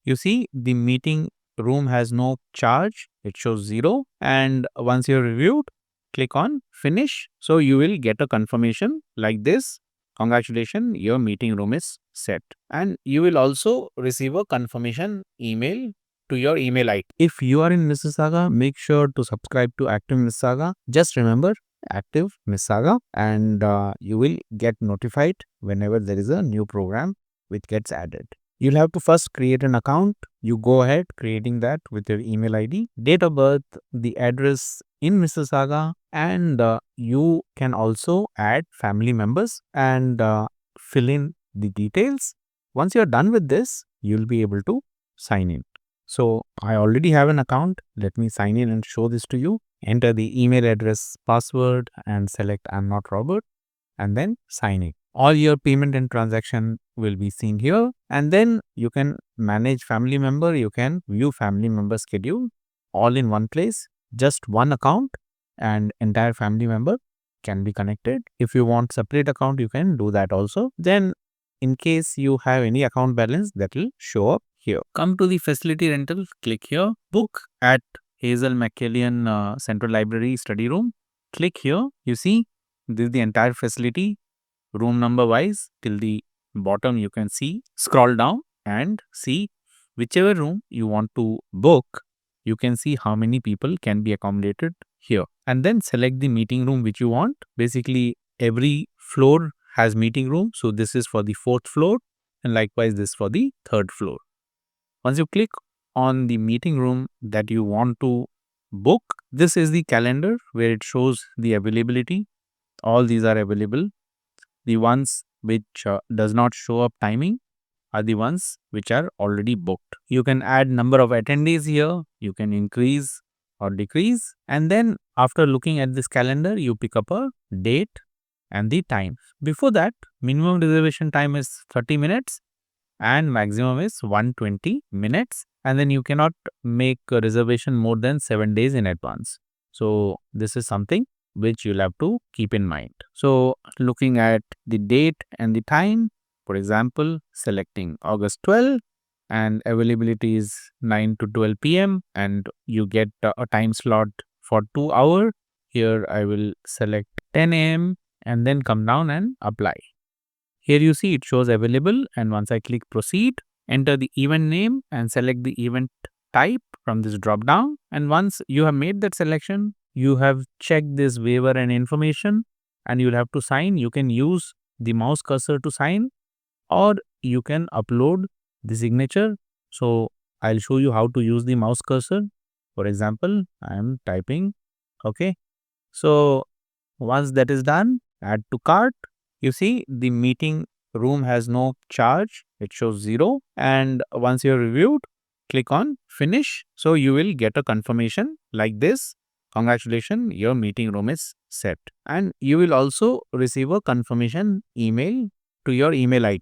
You see the meeting room has no charge. It shows 0. And once you're reviewed, click on finish. So you will get a confirmation like this. Congratulations, your meeting room is set. And you will also receive a confirmation email to your email ID. If you are in Mississauga, make sure to subscribe to Active Mississauga. Just remember Active Mississauga, and you will get notified whenever there is a new program which gets added. You'll have to first create an account. You go ahead creating that with your email ID, date of birth, the address in Mississauga, and you can also add family members and fill in the details. Once you're done with this, you'll be able to sign in. So I already have an account. Let me sign in and show this to you. Enter the email address, password, and select I'm not Robert, and then sign in. All your payment and transaction will be seen here, and then you can manage family member, you can view family member schedule all in one place, just one account, and entire family member can be connected. If you want separate account, you can do that also. Then in case you have any account balance, that will show up here. Come to the facility rental, click here, book at Hazel McCallion Central Library Study Room. Click here, you see this is the entire facility, room number wise till the bottom you can see. Scroll down and see whichever room you want to book. You can see how many people can be accommodated here, and then select the meeting room which you want. Basically every floor has meeting room, so this is for the 4th floor, and likewise this for the 3rd floor. Once you click on the meeting room that you want to book, this is the calendar where it shows the availability. All these are available. The ones which does not show up timing are the ones which are already booked. You can add number of attendees here. You can increase or decrease. And then after looking at this calendar, you pick up a date and the time. Before that, minimum reservation time is 30 minutes and maximum is 120 minutes. And then you cannot make a reservation more than 7 days in advance. So this is something which you'll have to keep in mind. So looking at the date and the time, for example, selecting August 12 and availability is 9 to 12 p.m. and you get a time slot for 2 hours. Here I will select 10 a.m. and then come down and apply. Here you see it shows available, and once I click proceed, enter the event name and select the event type from this drop down. And once you have made that selection, you have checked this waiver and information and you'll have to sign. You can use the mouse cursor to sign, or you can upload the signature. So I'll show you how to use the mouse cursor. For example, I am typing. Okay. So once that is done, add to cart. You see the meeting room has no charge. It shows 0. And once you're reviewed, click on finish. So you will get a confirmation like this. Congratulations, your meeting room is set. And you will also receive a confirmation email to your email ID.